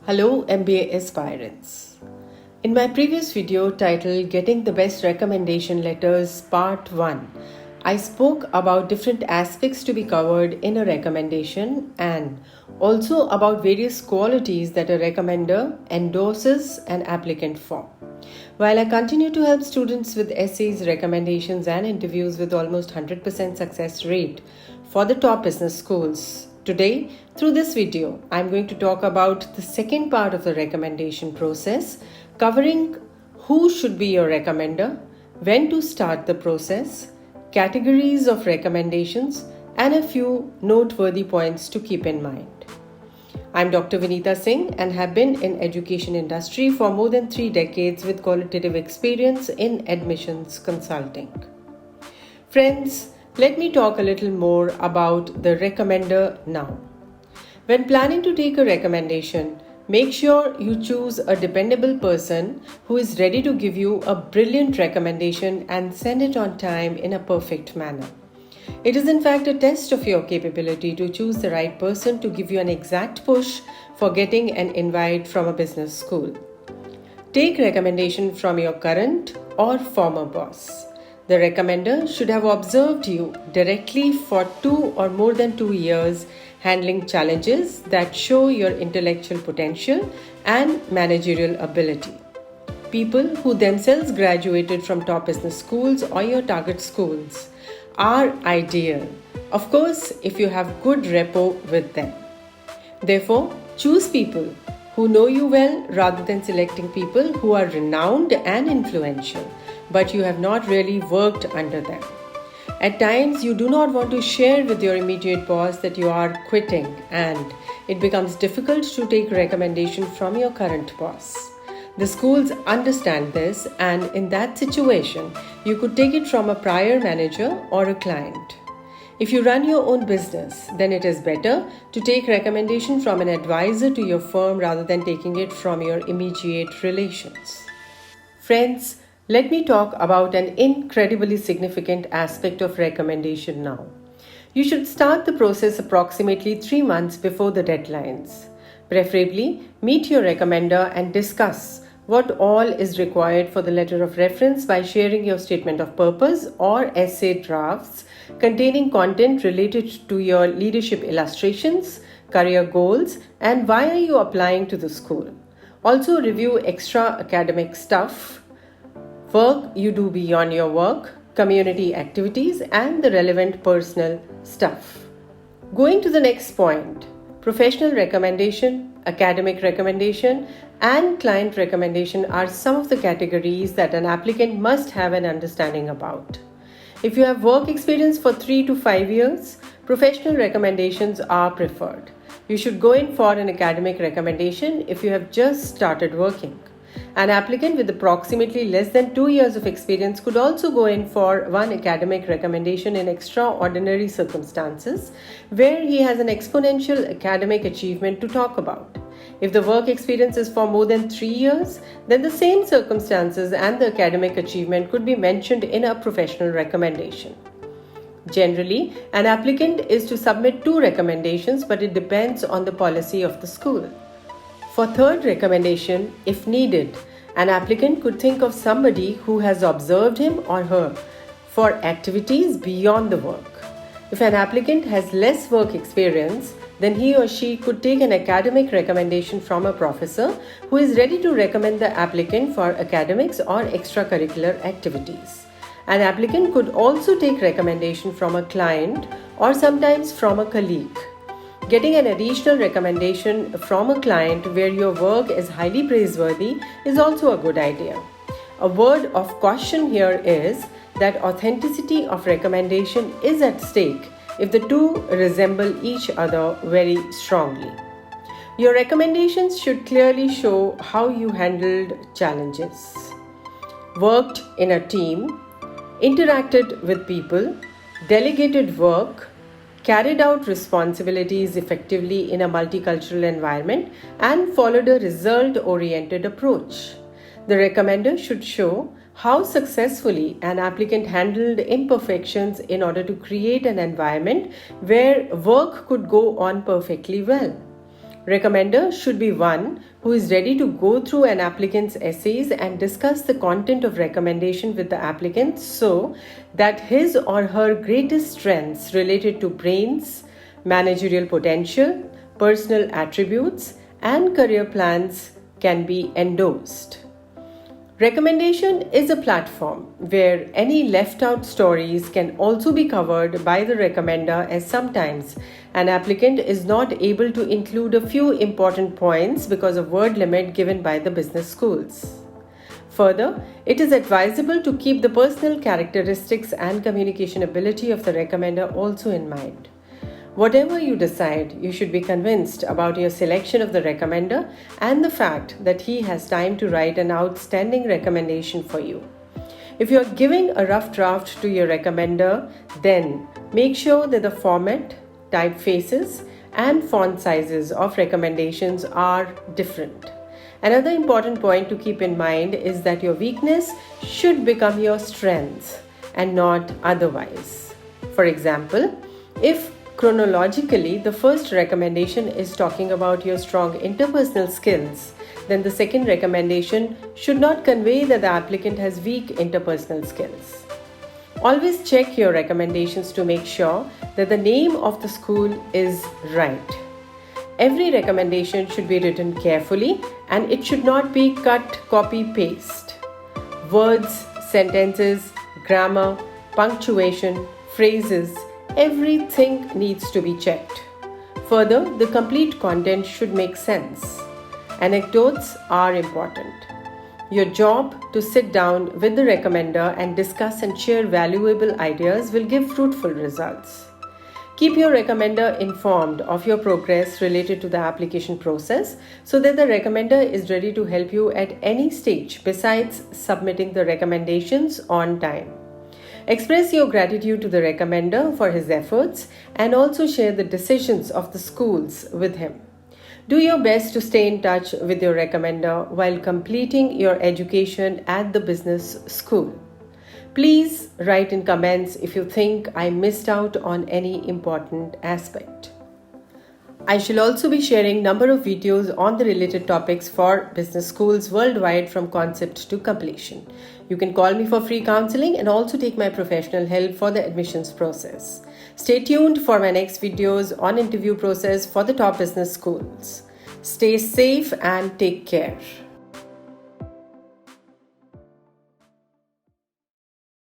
Hello MBA aspirants. In my previous video titled Getting the Best Recommendation Letters Part 1, I spoke about different aspects to be covered in a recommendation and also about various qualities that a recommender endorses an applicant for. While I continue to help students with essays, recommendations and interviews with almost 100% success rate for the top business schools, today, through this video, I'm going to talk about the second part of the recommendation process, covering who should be your recommender, when to start the process, categories of recommendations, and a few noteworthy points to keep in mind. I'm Dr. Vinita Singh and have been in education industry for more than 3 decades with qualitative experience in admissions consulting. Friends, let me talk a little more about the recommender now. When planning to take a recommendation, make sure you choose a dependable person who is ready to give you a brilliant recommendation and send it on time in a perfect manner. It is in fact a test of your capability to choose the right person to give you an exact push for getting an invite from a business school. Take recommendation from your current or former boss. The recommender should have observed you directly for 2 or more than 2 years, handling challenges that show your intellectual potential and managerial ability. People who themselves graduated from top business schools or your target schools are ideal, of course, if you have good rapport with them. Therefore, choose people who know you well rather than selecting people who are renowned and influential, but you have not really worked under them. At times, you do not want to share with your immediate boss that you are quitting, and it becomes difficult to take recommendation from your current boss. The schools understand this, and in that situation, you could take it from a prior manager or a client. If you run your own business, then it is better to take recommendation from an advisor to your firm rather than taking it from your immediate relations. Friends, let me talk about an incredibly significant aspect of recommendation now. You should start the process approximately 3 months before the deadlines. Preferably, meet your recommender and discuss what all is required for the letter of reference by sharing your statement of purpose or essay drafts containing content related to your leadership illustrations, career goals, and why are you applying to the school. Also, review extra academic stuff, work you do beyond your work, community activities, and the relevant personal stuff. Going to the next point, professional recommendation, academic recommendation, and client recommendation are some of the categories that an applicant must have an understanding about. If you have work experience for 3 to 5 years, professional recommendations are preferred. You should go in for an academic recommendation if you have just started working. An applicant with approximately less than 2 years of experience could also go in for one academic recommendation in extraordinary circumstances where he has an exponential academic achievement to talk about. If the work experience is for more than 3 years, then the same circumstances and the academic achievement could be mentioned in a professional recommendation. Generally, an applicant is to submit 2 recommendations, but it depends on the policy of the school. For third recommendation, if needed, an applicant could think of somebody who has observed him or her for activities beyond the work. If an applicant has less work experience, then he or she could take an academic recommendation from a professor who is ready to recommend the applicant for academics or extracurricular activities. An applicant could also take recommendation from a client or sometimes from a colleague. Getting an additional recommendation from a client where your work is highly praiseworthy is also a good idea. A word of caution here is that authenticity of recommendation is at stake if the two resemble each other very strongly. Your recommendations should clearly show how you handled challenges, worked in a team, interacted with people, delegated work, carried out responsibilities effectively in a multicultural environment, and followed a result-oriented approach. The recommender should show how successfully an applicant handled imperfections in order to create an environment where work could go on perfectly well. Recommender should be one who is ready to go through an applicant's essays and discuss the content of recommendation with the applicant so that his or her greatest strengths related to brains, managerial potential, personal attributes, and career plans can be endorsed. Recommendation is a platform where any left out stories can also be covered by the recommender, as sometimes an applicant is not able to include a few important points because of word limit given by the business schools. Further, it is advisable to keep the personal characteristics and communication ability of the recommender also in mind. Whatever you decide, you should be convinced about your selection of the recommender and the fact that he has time to write an outstanding recommendation for you. If you are giving a rough draft to your recommender, then make sure that the format, typefaces, and font sizes of recommendations are different. Another important point to keep in mind is that your weakness should become your strength and not otherwise. For example, if chronologically, the first recommendation is talking about your strong interpersonal skills, then the second recommendation should not convey that the applicant has weak interpersonal skills. Always check your recommendations to make sure that the name of the school is right. Every recommendation should be written carefully and it should not be cut, copy, paste. Words, sentences, grammar, punctuation, phrases, everything needs to be checked. Further, the complete content should make sense. Anecdotes are important. Your job to sit down with the recommender and discuss and share valuable ideas will give fruitful results. Keep your recommender informed of your progress related to the application process so that the recommender is ready to help you at any stage besides submitting the recommendations on time. Express your gratitude to the recommender for his efforts and also share the decisions of the schools with him. Do your best to stay in touch with your recommender while completing your education at the business school. Please write in comments if you think I missed out on any important aspect. I shall also be sharing number of videos on the related topics for business schools worldwide from concept to completion. You can call me for free counseling and also take my professional help for the admissions process. Stay tuned for my next videos on interview process for the top business schools. Stay safe and take care.